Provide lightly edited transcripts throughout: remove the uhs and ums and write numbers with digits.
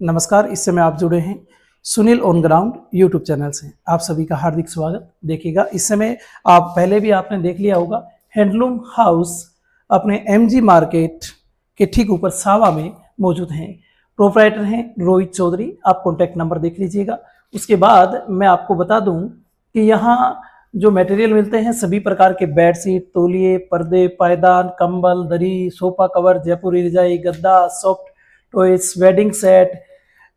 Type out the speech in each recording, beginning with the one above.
नमस्कार, इस समय आप जुड़े हैं Sunil on ground YouTube channel से। आप सभी का हार्दिक स्वागत। देखिएगा, इस समय आप पहले भी आपने देख लिया होगा, हैंडलूम हाउस अपने एमजी मार्केट के ठीक ऊपर सावा में मौजूद हैं। प्रोप्राइटर हैं रोहित चौधरी। आप कॉन्टैक्ट नंबर देख लीजिएगा। उसके बाद मैं आपको बता दूं कि यहाँ जो मटेरियल मिलते हैं सभी प्रकार के बेडशीट, तौलिए, पर्दे, पायदान, कंबल, दरी, सोफा कवर, जयपुरी रजाई, गद्दा, soft toys, wedding set,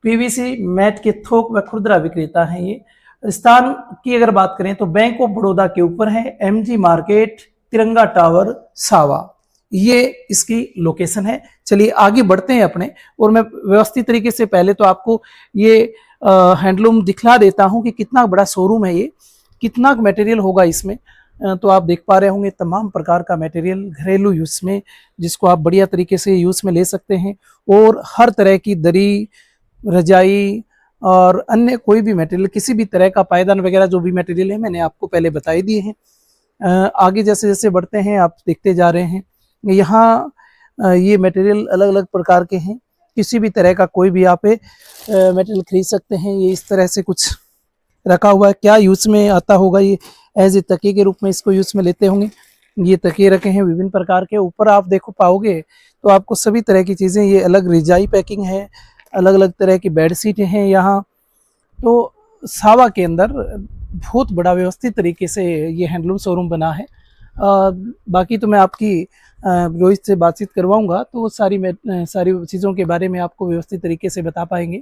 PVC mat के थोक व खुदरा विक्रेता हैं। ये स्थान की अगर बात करें तो बैंक ऑफ बड़ौदा के ऊपर है, एमजी मार्केट, तिरंगा टावर, सावा, ये इसकी लोकेशन है। चलिए आगे बढ़ते हैं अपने, और मैं व्यवस्थित तरीके से पहले तो आपको ये हैंडलूम दिखला देता हूं कि कितना बड़ा शोरूम है, ये कितना मटेरियल होगा इसमें। तो आप देख पा रहे होंगे तमाम प्रकार का मटेरियल घरेलू यूज में, जिसको आप बढ़िया तरीके से यूज में ले सकते हैं। और हर तरह की दरी, रजाई और अन्य कोई भी मटेरियल, किसी भी तरह का पायदान वगैरह जो भी मटेरियल है मैंने आपको पहले बता ही दिए हैं। आगे जैसे जैसे बढ़ते हैं आप देखते जा रहे हैं, यहाँ ये मटेरियल अलग अलग प्रकार के हैं। किसी भी तरह का कोई भी आप मटेरियल खरीद सकते हैं। ये इस तरह से कुछ रखा हुआ है, क्या यूज में आता होगा, ये एज ए तकिए के रूप में इसको यूज में लेते होंगे। ये तकिए रखे हैं विभिन्न प्रकार के। ऊपर आप देखो पाओगे तो आपको सभी तरह की चीजें, ये अलग रिजाई पैकिंग है, अलग अलग तरह की बेडशीट हैं यहाँ। तो सावा के अंदर बहुत बड़ा व्यवस्थित तरीके से ये हैंडलूम शोरूम बना है। बाकी तो मैं आपकी रोहित से बातचीत करवाऊंगा तो सारी चीज़ों के बारे में आपको व्यवस्थित तरीके से बता पाएंगे।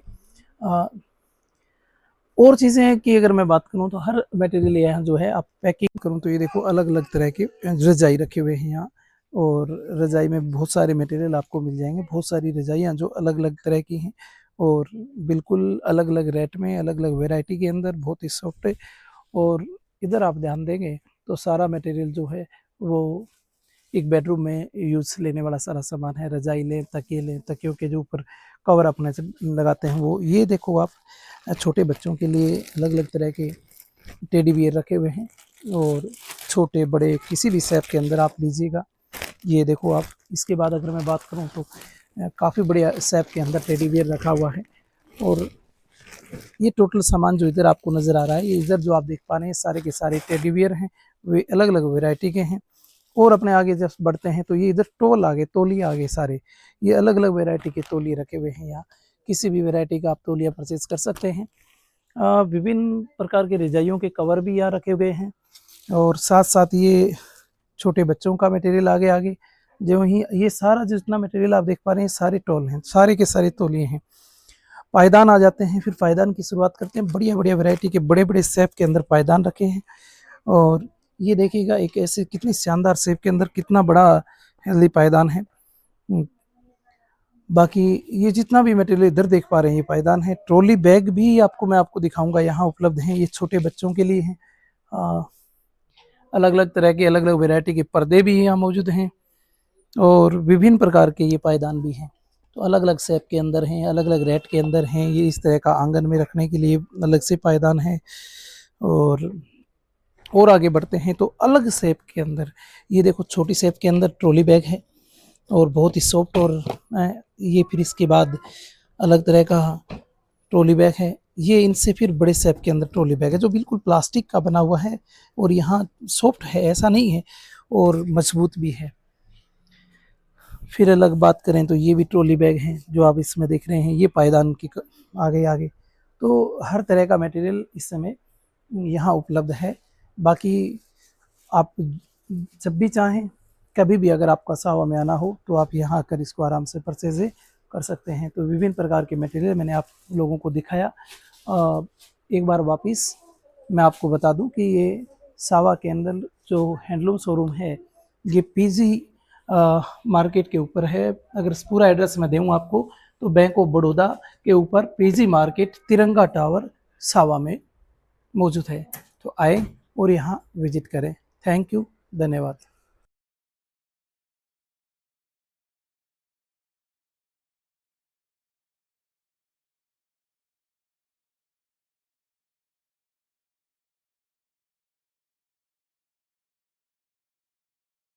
और चीज़ें हैं कि अगर मैं बात करूं तो हर मटेरियल यहाँ जो है, आप पैकिंग करूं तो ये देखो अलग अलग तरह के रजाई रखे हुए हैं यहाँ। और रजाई में बहुत सारे मटेरियल आपको मिल जाएंगे, बहुत सारी रजाइयाँ जो अलग अलग तरह की हैं और बिल्कुल अलग अलग रेट में, अलग अलग वैरायटी के अंदर, बहुत ही सॉफ्ट है। और इधर आप ध्यान देंगे तो सारा मटेरियल जो है वो एक बेडरूम में यूज लेने वाला सारा सामान है। रजाई लें, तकिए लें, तकियों के जो ऊपर कवर अपने से लगाते हैं वो, ये देखो आप छोटे बच्चों के लिए अलग अलग तरह के टेडी बियर रखे हुए हैं। और छोटे बड़े किसी भी शेप के अंदर आप लीजिएगा। ये देखो आप, इसके बाद अगर मैं बात करूं तो काफ़ी बढ़िया शेप के अंदर टेडी बियर रखा हुआ है। और ये टोटल सामान जो इधर आपको नज़र आ रहा है, ये इधर जो आप देख पा रहे हैं सारे के सारे टेडी बियर हैं, वे अलग अलग वेराइटी के हैं। और अपने आगे जब बढ़ते हैं तो ये इधर तौलिए आगे सारे, ये अलग अलग वेराइटी के तौलिए रखे हुए हैं यहाँ। किसी भी वेराइटी का आप तौलिया परचेज कर सकते हैं। विभिन्न प्रकार के रजाइयों के कवर भी यहाँ रखे हुए हैं। और साथ साथ ये छोटे बच्चों का मटेरियल आगे जो ही, ये सारा जितना मटेरियल आप देख पा रहे हैं सारे टॉल हैं, सारे के सारे तौलिए हैं। पायदान आ जाते हैं, फिर पायदान की शुरुआत करते हैं। बढ़िया बढ़िया वैरायटी के बड़े बड़े शेप के अंदर पायदान रखे हैं। और ये देखिएगा एक ऐसे कितनी शानदार शेप के अंदर कितना बड़ा हेल्दी पायदान है। बाकी ये जितना भी मटेरियल इधर देख पा रहे हैं ये पायदान है। ट्रॉली बैग भी मैं आपको दिखाऊंगा, यहाँ उपलब्ध हैं। ये छोटे बच्चों के लिए हैं। अलग अलग तरह के, अलग अलग वैरायटी के पर्दे भी यहाँ मौजूद हैं। और विभिन्न प्रकार के ये पायदान भी हैं, तो अलग अलग शेप के अंदर हैं, अलग अलग रेट के अंदर हैं। ये इस तरह का आंगन में रखने के लिए अलग से पायदान है। और आगे बढ़ते हैं तो अलग शेप के अंदर, ये देखो छोटी शेप के अंदर ट्रॉली बैग है और बहुत ही सॉफ्ट। और ये फिर इसके बाद अलग तरह का ट्रॉली बैग है। ये इनसे फिर बड़े शेप के अंदर ट्रॉली बैग है जो बिल्कुल प्लास्टिक का बना हुआ है और यहाँ सॉफ्ट है, ऐसा नहीं है, और मजबूत भी है। फिर अलग बात करें तो ये भी ट्रॉली बैग हैं जो आप इसमें देख रहे हैं, ये पायदान की आगे। तो हर तरह का मटेरियल इस समय यहाँ उपलब्ध है। बाकी आप जब भी चाहें, कभी भी अगर आपका सावा में आना हो तो आप यहाँ आकर इसको आराम से परचेज कर सकते हैं। तो विभिन्न प्रकार के मटेरियल मैंने आप लोगों को दिखाया। एक बार वापस मैं आपको बता दूं कि ये सावा के अंदर जो हैंडलूम शोरूम है ये पीजी मार्केट के ऊपर है। अगर पूरा एड्रेस मैं दूँ आपको तो बैंक ऑफ बड़ौदा के ऊपर पीजी मार्केट, तिरंगा टावर, सावा में मौजूद है। तो आए और यहाँ विजिट करें। थैंक यू, धन्यवाद।